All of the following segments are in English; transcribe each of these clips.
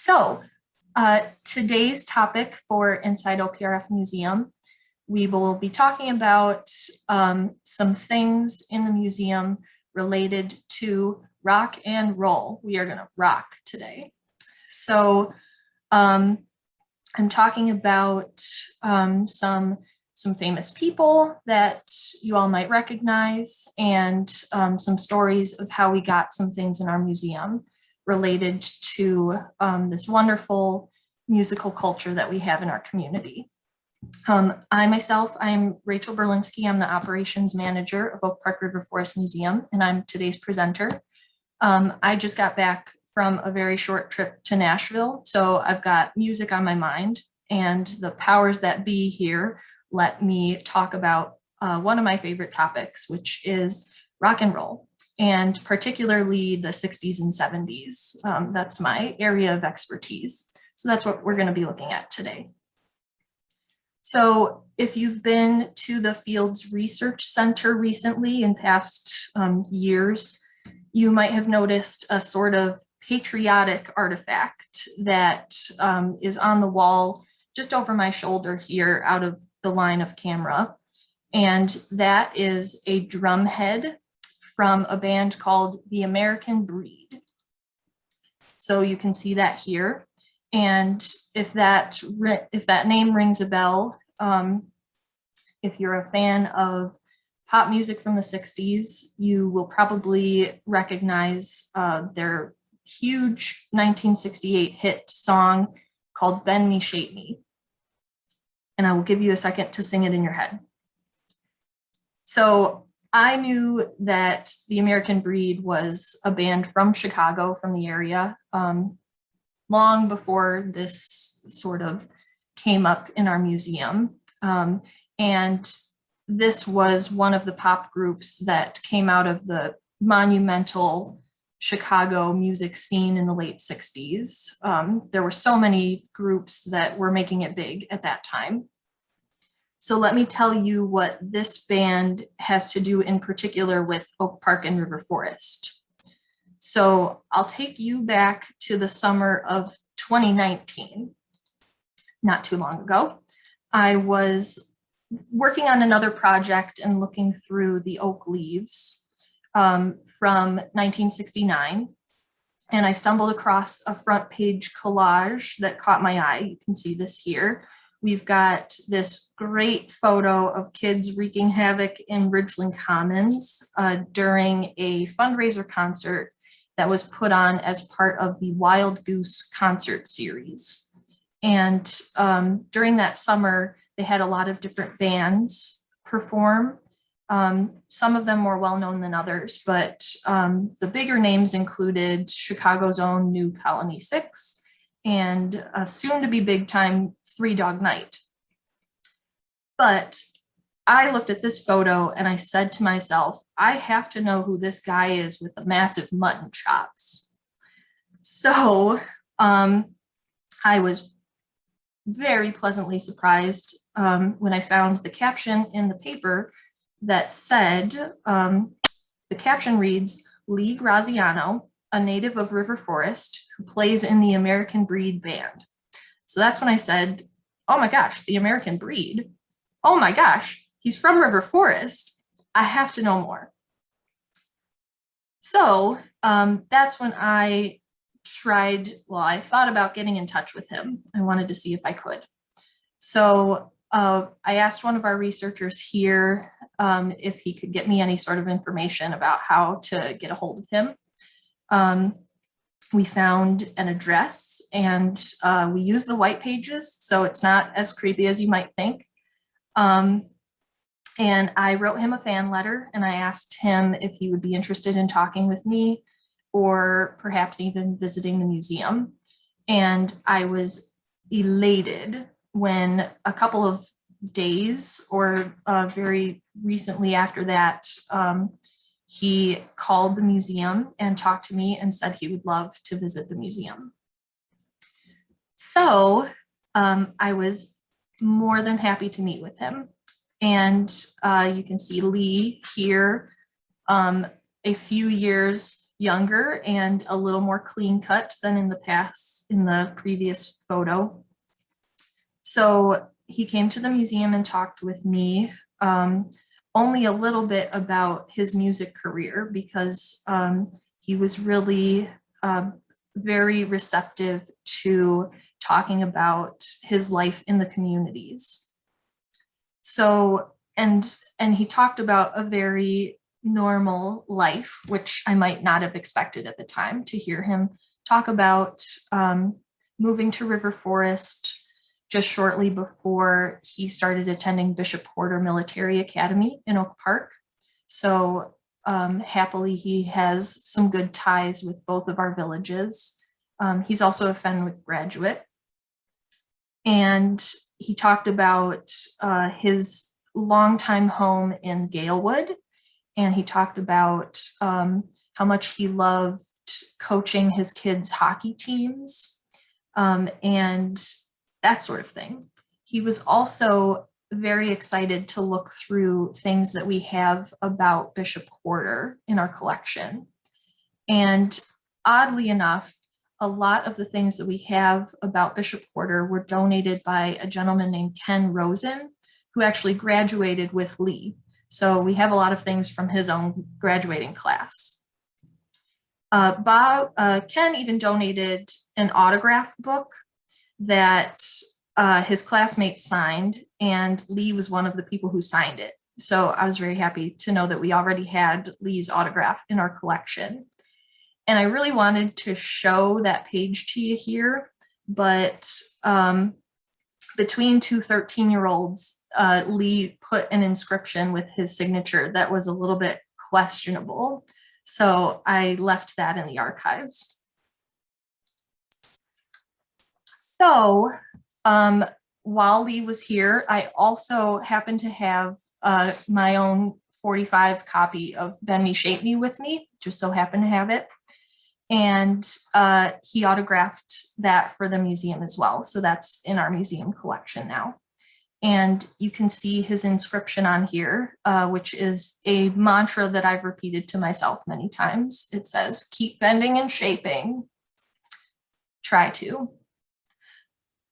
So today's topic for Inside OPRF Museum, we will be talking about some things in the museum related to rock and roll. We are going to rock today. So I'm talking about some famous people that you all might recognize, and some stories of how we got some things in our museum related to this wonderful musical culture that we have in our community. I'm Rachel Berlinski. I'm the operations manager of Oak Park River Forest Museum, and I'm today's presenter. I just got back from a very short trip to Nashville, so I've got music on my mind, and the powers that be here let me talk about one of my favorite topics, which is rock and roll, and particularly the 60s and 70s. That's my area of expertise. So that's what we're going to be looking at today. So if you've been to the Fields Research Center recently in past years, you might have noticed a sort of patriotic artifact that is on the wall just over my shoulder here out of the line of camera. And that is a drumhead from a band called The American Breed. So you can see that here. And if that name rings a bell, if you're a fan of pop music from the 60s, you will probably recognize their huge 1968 hit song called Bend Me, Shape Me. And I will give you a second to sing it in your head. So I knew that The American Breed was a band from Chicago, from the area, long before this sort of came up in our museum. And this was one of the pop groups that came out of the monumental Chicago music scene in the late 60s. There were so many groups that were making it big at that time. So let me tell you what this band has to do in particular with Oak Park and River Forest. So I'll take you back to the summer of 2019, not too long ago. I was working on another project and looking through the oak leaves from 1969, and I stumbled across a front page collage that caught my eye. You can see this here. We've got this great photo of kids wreaking havoc in Ridgeland Commons during a fundraiser concert that was put on as part of the Wild Goose concert series. And during that summer, they had a lot of different bands perform. Some of them more well-known than others, but the bigger names included Chicago's own New Colony 6 and soon-to-be big-time Three Dog Night. But I looked at this photo and I said to myself, I have to know who this guy is with the massive mutton chops. So I was very pleasantly surprised when I found the caption in the paper that said, the caption reads, Lee Graziano, a native of River Forest, who plays in the American Breed band. So that's when I said, oh my gosh, the American Breed. Oh my gosh, he's from River Forest. I have to know more. So that's when I thought about getting in touch with him. I wanted to see if I could. So I asked one of our researchers here if he could get me any sort of information about how to get a hold of him. We found an address, and we used the white pages, so it's not as creepy as you might think. And I wrote him a fan letter, and I asked him if he would be interested in talking with me or perhaps even visiting the museum. And I was elated when a couple of days or very recently after that, he called the museum and talked to me and said he would love to visit the museum. So I was more than happy to meet with him. And you can see Lee here a few years younger and a little more clean cut than in the previous photo. So he came to the museum and talked with me only a little bit about his music career, because he was really very receptive to talking about his life in the communities. So, and he talked about a very normal life, which I might not have expected at the time to hear him talk about moving to River Forest just shortly before he started attending Bishop Porter Military Academy in Oak Park. So happily, he has some good ties with both of our villages. He's also a Fenwick graduate. And he talked about his longtime home in Galewood. And he talked about how much he loved coaching his kids' hockey teams and that sort of thing. He was also very excited to look through things that we have about Bishop Porter in our collection. And oddly enough, a lot of the things that we have about Bishop Porter were donated by a gentleman named Ken Rosen, who actually graduated with Lee. So we have a lot of things from his own graduating class. Ken even donated an autograph book that his classmates signed, and Lee was one of the people who signed it. So I was very happy to know that we already had Lee's autograph in our collection. And I really wanted to show that page to you here, but between two 13-year-olds, Lee put an inscription with his signature that was a little bit questionable. So I left that in the archives. So while Lee was here, I also happened to have my own 45 copy of Bend Me, Shape Me with me, just so happened to have it. And he autographed that for the museum as well. So that's in our museum collection now. And you can see his inscription on here, which is a mantra that I've repeated to myself many times. It says, keep bending and shaping, try to.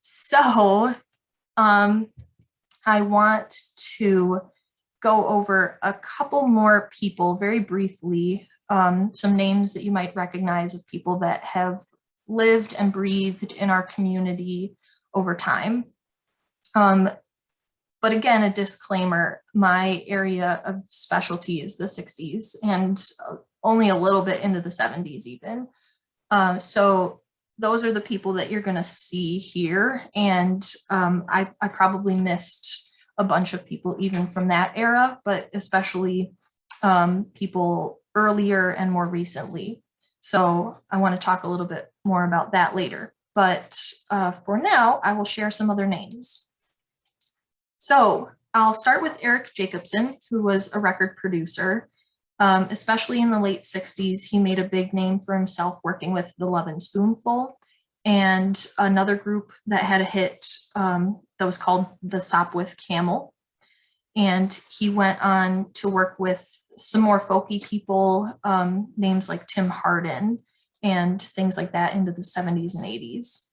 So I want to go over a couple more people very briefly, some names that you might recognize of people that have lived and breathed in our community over time. But again, a disclaimer, my area of specialty is the 60s and only a little bit into the 70s even. So those are the people that you're going to see here. And I probably missed a bunch of people even from that era, but especially people earlier and more recently. So I want to talk a little bit more about that later. But for now, I will share some other names. So I'll start with Eric Jacobson, who was a record producer. Especially in the late 60s, he made a big name for himself working with the Lovin' Spoonful and another group that had a hit that was called the Sopwith Camel. And he went on to work with some more folky people, names like Tim Hardin and things like that into the 70s and 80s.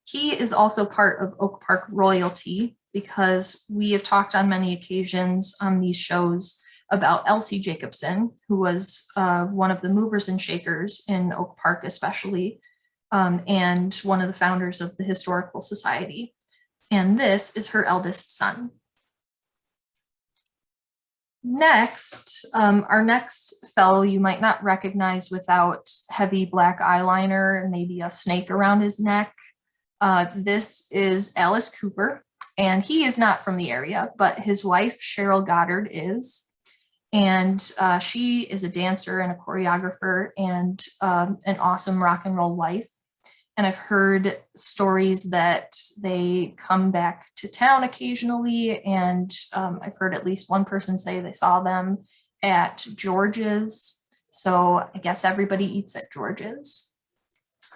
He is also part of Oak Park royalty because we have talked on many occasions on these shows about Elsie Jacobson, who was one of the movers and shakers in Oak Park especially, and one of the founders of the Historical Society. And this is her eldest son. Next, our next fellow you might not recognize without heavy black eyeliner and maybe a snake around his neck. This is Alice Cooper, and he is not from the area, but his wife, Cheryl Goddard, is. And she is a dancer and a choreographer and an awesome rock and roll wife. And I've heard stories that they come back to town occasionally. And I've heard at least one person say they saw them at George's. So I guess everybody eats at George's.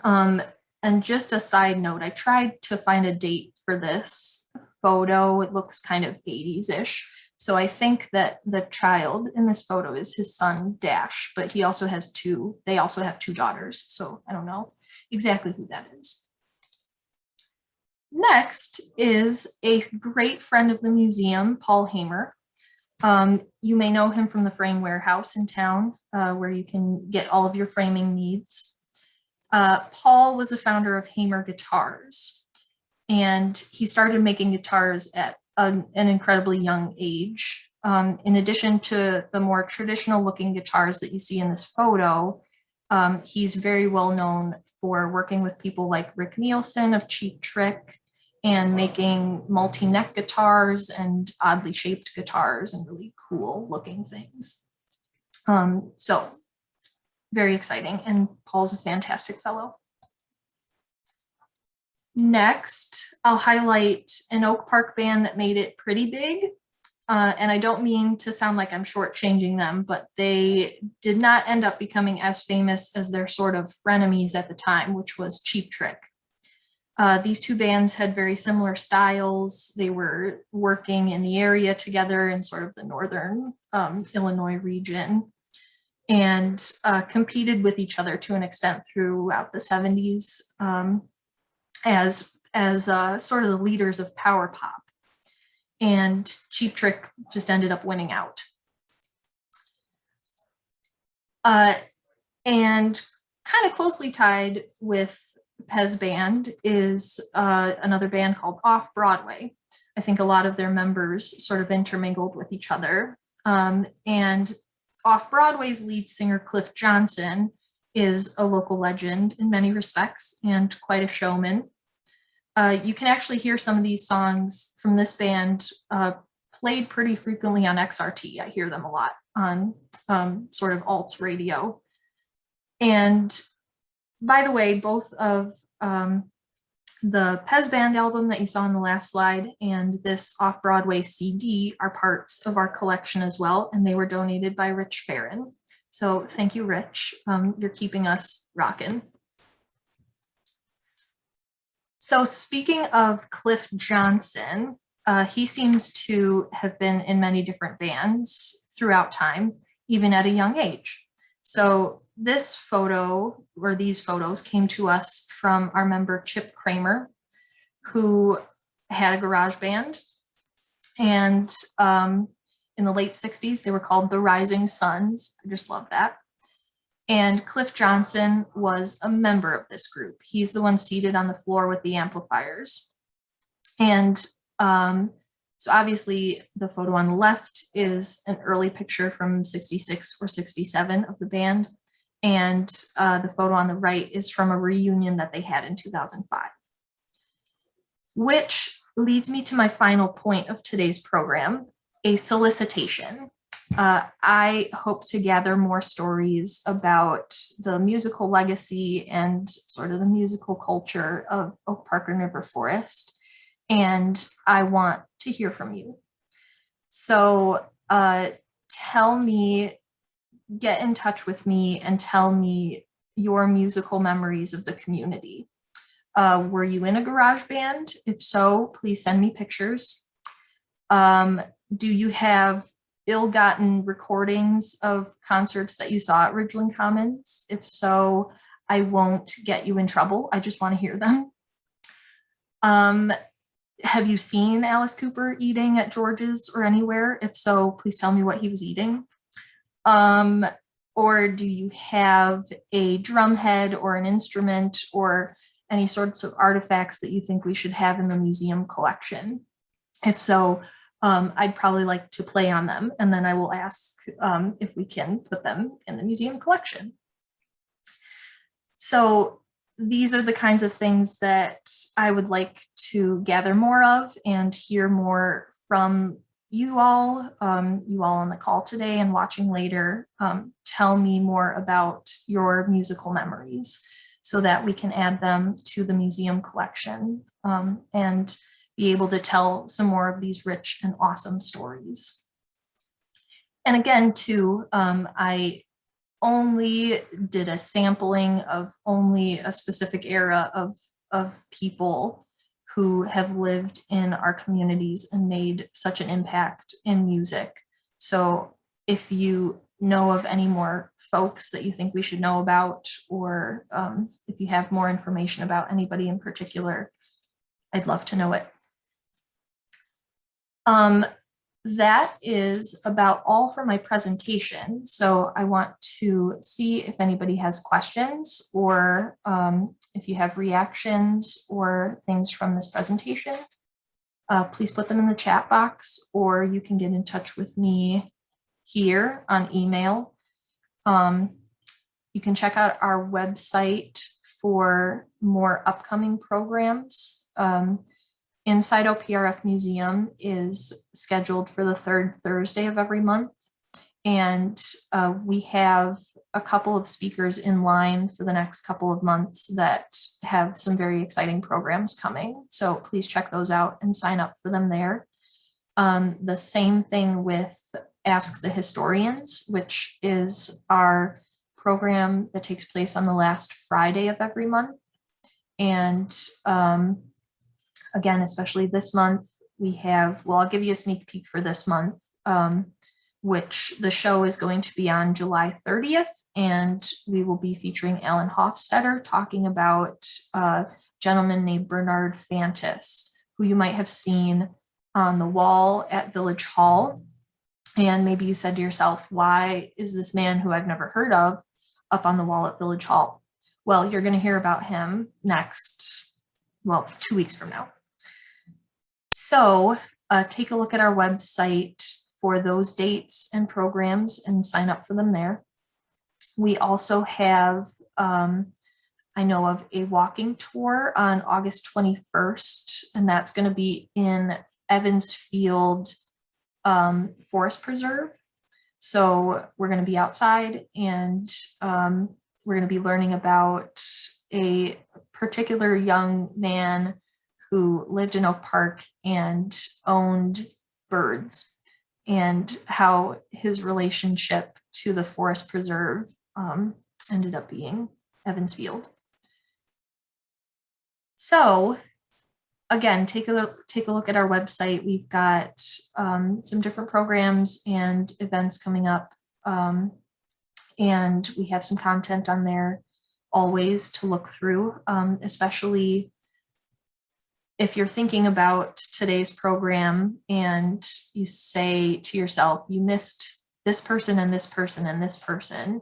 And just a side note, I tried to find a date for this photo. It looks kind of 80s-ish. So I think that the child in this photo is his son Dash, but he also has they also have two daughters. So I don't know exactly who that is. Next is a great friend of the museum, Paul Hamer. You may know him from the Frame Warehouse in town, where you can get all of your framing needs. Paul was the founder of Hamer Guitars, and he started making guitars at an incredibly young age. In addition to the more traditional looking guitars that you see in this photo, he's very well known for working with people like Rick Nielsen of Cheap Trick and making multi-neck guitars and oddly shaped guitars and really cool looking things. So very exciting, and Paul's a fantastic fellow. Next, I'll highlight an Oak Park band that made it pretty big. And I don't mean to sound like I'm shortchanging them, but they did not end up becoming as famous as their sort of frenemies at the time, which was Cheap Trick. These two bands had very similar styles. They were working in the area together in sort of the northern Illinois region, and competed with each other to an extent throughout the 70s as sort of the leaders of power pop. And Cheap Trick just ended up winning out. And kind of closely tied with Pez Band is another band called Off Broadway. I think a lot of their members sort of intermingled with each other. And Off Broadway's lead singer, Cliff Johnson, is a local legend in many respects and quite a showman. You can actually hear some of these songs from this band played pretty frequently on XRT. I hear them a lot on sort of alt radio. And by the way, both of the Pez Band album that you saw on the last slide and this Off-Broadway CD are parts of our collection as well, and they were donated by Rich Farron. So thank you, Rich. You're keeping us rocking. So speaking of Cliff Johnson, he seems to have been in many different bands throughout time, even at a young age. So this photo, or these photos, came to us from our member Chip Kramer, who had a garage band. And in the late 60s, they were called the Rising Suns. I just love that. And Cliff Johnson was a member of this group. He's the one seated on the floor with the amplifiers. And so obviously the photo on the left is an early picture from 66 or 67 of the band. And the photo on the right is from a reunion that they had in 2005. Which leads me to my final point of today's program, a solicitation. I hope to gather more stories about the musical legacy and sort of the musical culture of Oak Park and River Forest, and I want to hear from you. So tell me, get in touch with me and tell me your musical memories of the community. Were you in a garage band? If so, please send me pictures. Do you have ill-gotten recordings of concerts that you saw at Ridgeland Commons? If so, I won't get you in trouble. I just want to hear them. Have you seen Alice Cooper eating at George's or anywhere? If so, please tell me what he was eating. Or do you have a drumhead or an instrument or any sorts of artifacts that you think we should have in the museum collection? If so, I'd probably like to play on them, and then I will ask if we can put them in the museum collection. So these are the kinds of things that I would like to gather more of and hear more from you all on the call today and watching later. Tell me more about your musical memories so that we can add them to the museum collection and be able to tell some more of these rich and awesome stories. And again, too, I only did a sampling of only a specific era of people who have lived in our communities and made such an impact in music. So if you know of any more folks that you think we should know about, or if you have more information about anybody in particular, I'd love to know it. That is about all for my presentation. So I want to see if anybody has questions, or if you have reactions or things from this presentation. Please put them in the chat box, or you can get in touch with me here on email. You can check out our website for more upcoming programs. Inside OPRF Museum is scheduled for the third Thursday of every month. And we have a couple of speakers in line for the next couple of months that have some very exciting programs coming. So please check those out and sign up for them there. The same thing with Ask the Historians, which is our program that takes place on the last Friday of every month. And again, especially this month, we have, well, I'll give you a sneak peek for this month, which the show is going to be on July 30th, and we will be featuring Alan Hofstetter talking about a gentleman named Bernard Fantis, who you might have seen on the wall at Village Hall. And maybe you said to yourself, why is this man who I've never heard of up on the wall at Village Hall? Well, you're going to hear about him next, well, 2 weeks from now. So take a look at our website for those dates and programs and sign up for them there. We also have, I know of a walking tour on August 21st, and that's going to be in Evansfield Forest Preserve. So we're going to be outside, and we're going to be learning about a particular young man who lived in Oak Park and owned birds, and how his relationship to the forest preserve ended up being Evansfield. So again, take a look at our website. We've got some different programs and events coming up, and we have some content on there always to look through, especially if you're thinking about today's program and you say to yourself, you missed this person and this person and this person.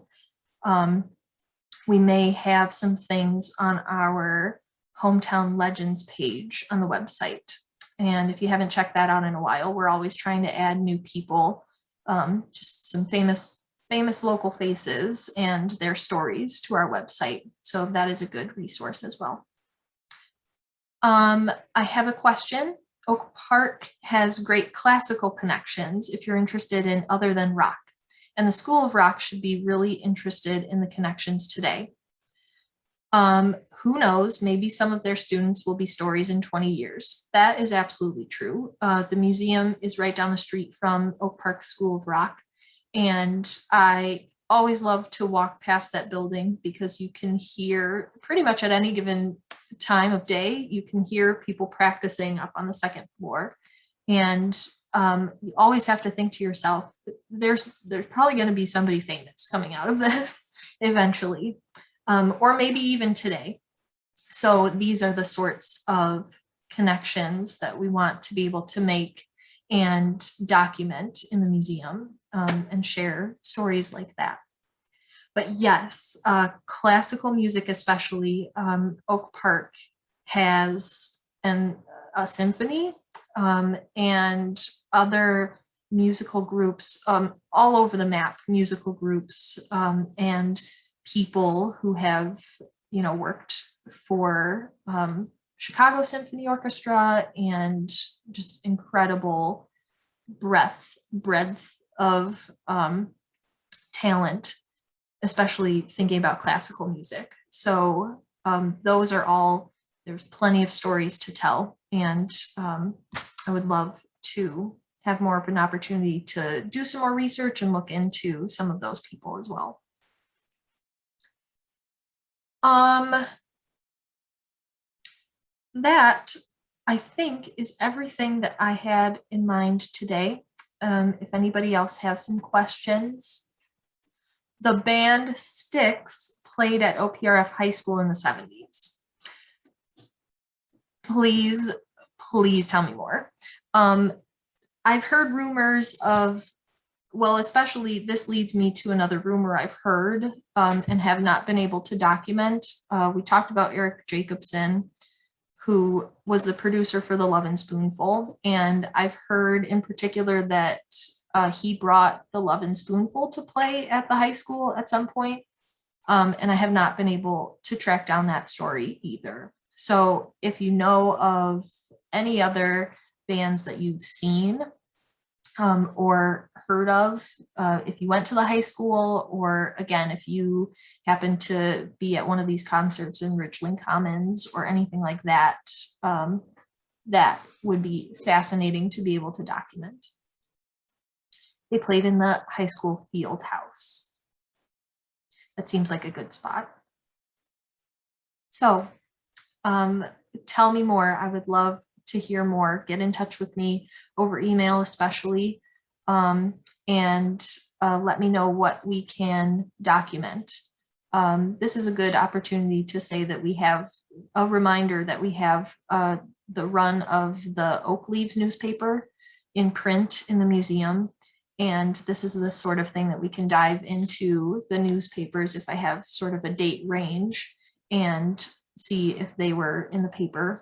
We may have some things on our Hometown Legends page on the website. And if you haven't checked that out in a while, we're always trying to add new people, just some famous local faces and their stories to our website. So that is a good resource as well. I have a question. Oak Park has great classical connections if you're interested in other than rock. And the School of Rock should be really interested in the connections today. Who knows, maybe some of their students will be stories in 20 years. That is absolutely true. The museum is right down the street from Oak Park School of Rock. And I always love to walk past that building because you can hear pretty much at any given time of day, you can hear people practicing up on the second floor. And you always have to think to yourself, there's probably going to be somebody famous coming out of this eventually, or maybe even today. So these are the sorts of connections that we want to be able to make and document in the museum, and share stories like that. But yes, classical music especially, Oak Park has a symphony and other musical groups all over the map, musical groups and people who have, worked for Chicago Symphony Orchestra, and just incredible breadth of talent, especially thinking about classical music. So those are all, there's plenty of stories to tell, and I would love to have more of an opportunity to do some more research and look into some of those people as well. That I think is everything that I had in mind today. If anybody else has some questions. The band Styx played at OPRF High School in the 70s. Please tell me more. I've heard rumors of, well, especially this leads me to another rumor I've heard and have not been able to document. We talked about Eric Jacobson, who was the producer for The Lovin' Spoonful. And I've heard in particular that he brought The Lovin' Spoonful to play at the high school at some point. And I have not been able to track down that story either. So if you know of any other bands that you've seen or heard of, if you went to the high school, or again, if you happen to be at one of these concerts in Richland Commons or anything like that, that would be fascinating to be able to document. They played in the high school field house. That seems like a good spot. So tell me more. I would love to hear more. Get in touch with me over email, especially, and let me know what we can document. This is a good opportunity to say that we have a reminder that we have the run of the Oak Leaves newspaper in print in the museum. And this is the sort of thing that we can dive into the newspapers if I have sort of a date range and see if they were in the paper.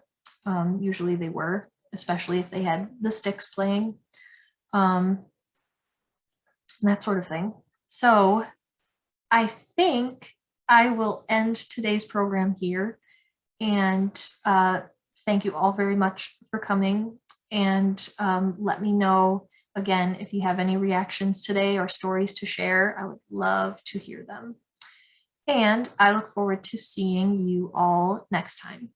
Usually they were, especially if they had the Styx playing, that sort of thing. So I think I will end today's program here, and thank you all very much for coming, and let me know again if you have any reactions today or stories to share. I would love to hear them. And I look forward to seeing you all next time.